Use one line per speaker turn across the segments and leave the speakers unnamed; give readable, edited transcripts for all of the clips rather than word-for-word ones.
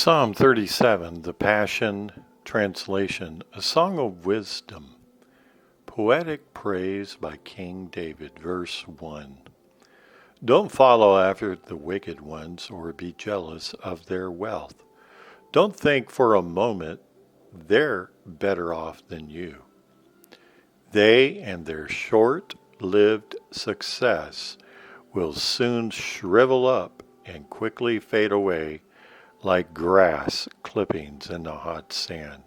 Psalm 37, the Passion Translation, a song of wisdom. Poetic praise by King David, verse 1. Don't follow after the wicked ones or be jealous of their wealth. Don't think for a moment they're better off than you. They and their short-lived success will soon shrivel up and quickly fade away like grass clippings in the hot sand.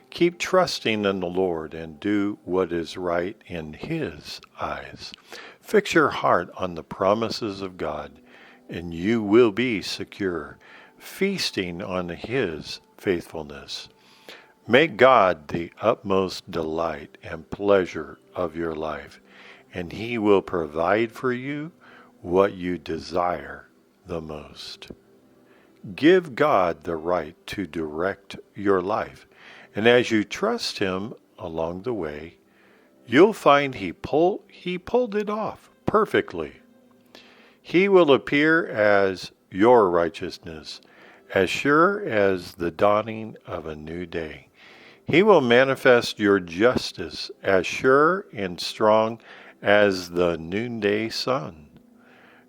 Keep trusting in the Lord and do what is right in His eyes. Fix your heart on the promises of God, and you will be secure, feasting on His faithfulness. Make God the utmost delight and pleasure of your life, and He will provide for you what you desire the most. Give God the right to direct your life, and as you trust Him along the way, you'll find He pulled it off perfectly. He will appear as your righteousness, as sure as the dawning of a new day. He will manifest your justice as sure and strong as the noonday sun.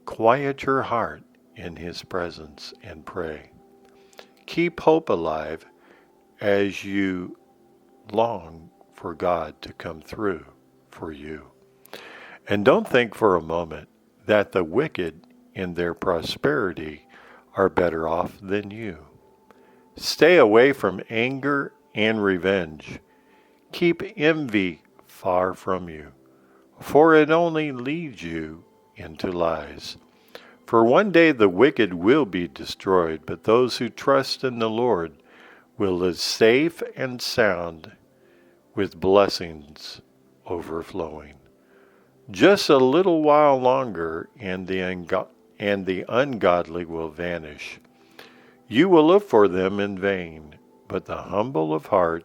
Quiet your heart in His presence and pray. Keep hope alive as you long for God to come through for you. And don't think for a moment that the wicked in their prosperity are better off than you. Stay away from anger and revenge. Keep envy far from you, for it only leads you into lies. For one day the wicked will be destroyed, but those who trust in the Lord will live safe and sound with blessings overflowing. Just a little while longer and the ungodly will vanish. You will look for them in vain, but the humble of heart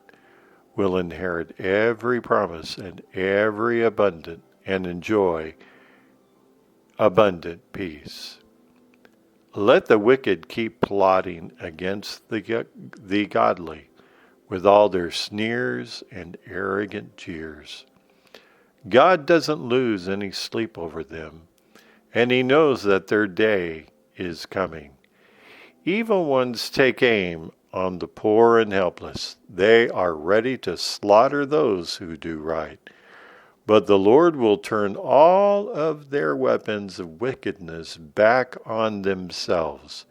will inherit every promise and every abundant and enjoy abundant peace. Let the wicked keep plotting against the godly with all their sneers and arrogant jeers. God doesn't lose any sleep over them, and He knows that their day is coming. Evil ones take aim on the poor and helpless. They are ready to slaughter those who do right. But the Lord will turn all of their weapons of wickedness back on themselves,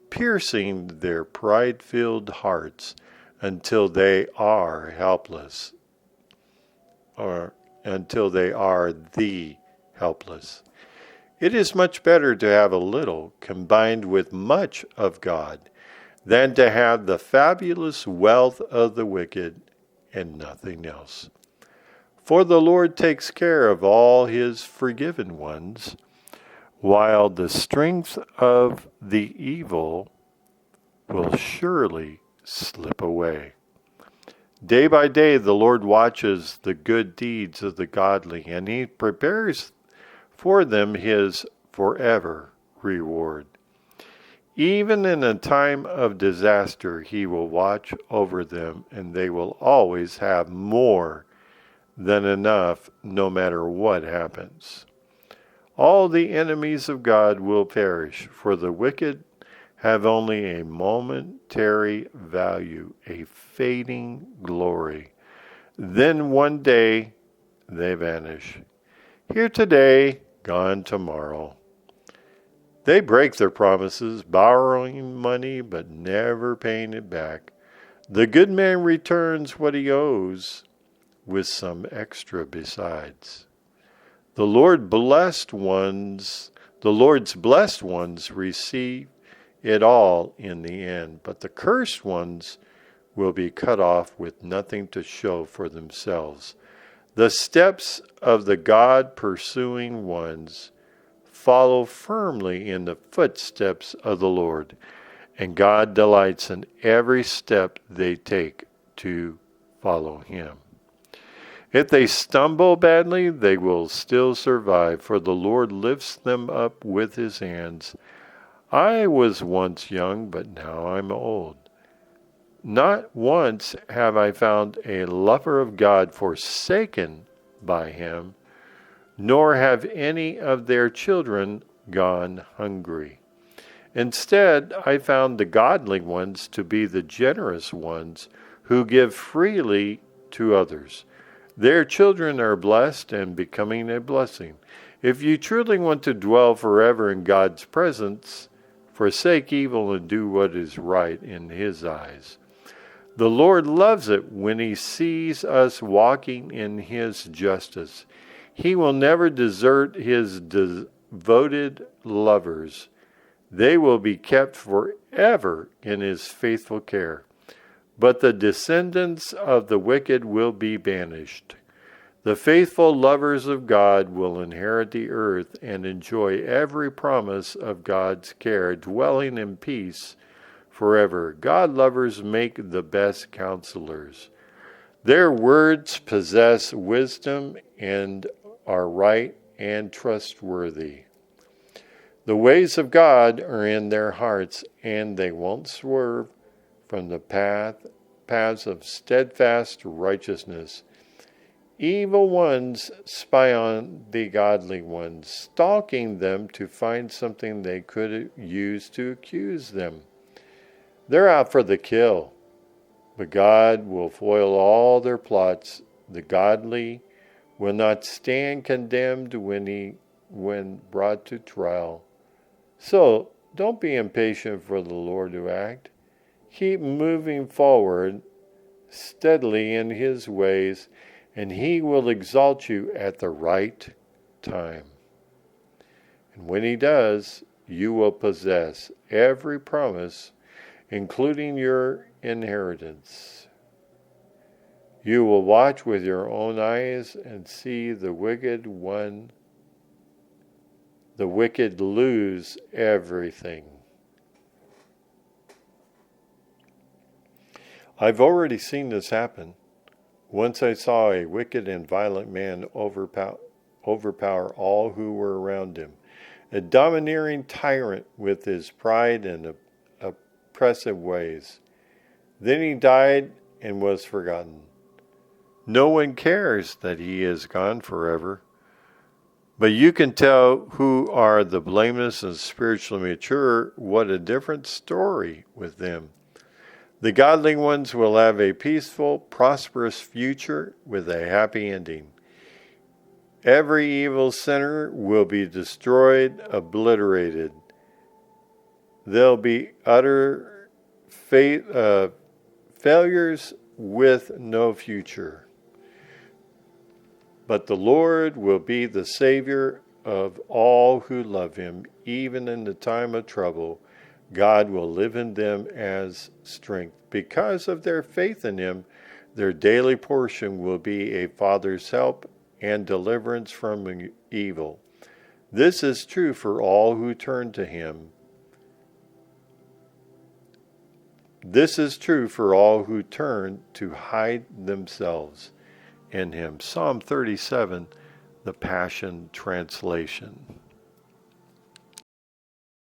piercing their pride-filled hearts until they are helpless, or until they are the helpless. It is much better to have a little combined with much of God than to have the fabulous wealth of the wicked and nothing else. For the Lord takes care of all His forgiven ones, while the strength of the evil will surely slip away. Day by day the Lord watches the good deeds of the godly, and He prepares for them His forever reward. Even in a time of disaster, He will watch over them, and they will always have more than enough no matter what happens. All the enemies of God will perish, for the wicked have only a momentary value, a fading glory. Then one day they vanish. Here today, gone tomorrow. They break their promises, borrowing money but never paying it back. The good man returns what he owes, with some extra besides. The Lord's blessed ones receive it all in the end, but the cursed ones will be cut off with nothing to show for themselves. The steps of the God-pursuing ones follow firmly in the footsteps of the Lord, and God delights in every step they take to follow Him. If they stumble badly, they will still survive, for the Lord lifts them up with His hands. I was once young, but now I'm old. Not once have I found a lover of God forsaken by him, nor have any of their children gone hungry. Instead, I found the godly ones to be the generous ones who give freely to others. Their children are blessed and becoming a blessing. If you truly want to dwell forever in God's presence, forsake evil and do what is right in His eyes. The Lord loves it when He sees us walking in His justice. He will never desert His devoted lovers. They will be kept forever in His faithful care. But the descendants of the wicked will be banished. The faithful lovers of God will inherit the earth and enjoy every promise of God's care, dwelling in peace forever. God lovers make the best counselors. Their words possess wisdom and are right and trustworthy. The ways of God are in their hearts, and they won't swerve from the paths of steadfast righteousness. Evil ones spy on the godly ones, stalking them to find something they could use to accuse them. They're out for the kill, but God will foil all their plots. The godly will not stand condemned when brought to trial. So, don't be impatient for the Lord to act. Keep moving forward steadily in His ways, and He will exalt you at the right time. And when He does, you will possess every promise, including your inheritance. You will watch with your own eyes and see the wicked lose everything. I've already seen this happen. Once I saw a wicked and violent man overpower all who were around him, a domineering tyrant with his pride and oppressive ways. Then he died and was forgotten. No one cares that he is gone forever. But you can tell who are the blameless and spiritually mature. What a different story with them. The godly ones will have a peaceful, prosperous future with a happy ending. Every evil sinner will be destroyed, obliterated. They'll be utter failures with no future. But the Lord will be the Savior of all who love Him, even in the time of trouble. God will live in them as strength. Because of their faith in Him, their daily portion will be a Father's help and deliverance from evil. This is true for all who turn to Him. This is true for all who turn to hide themselves in Him. Psalm 37, the Passion Translation.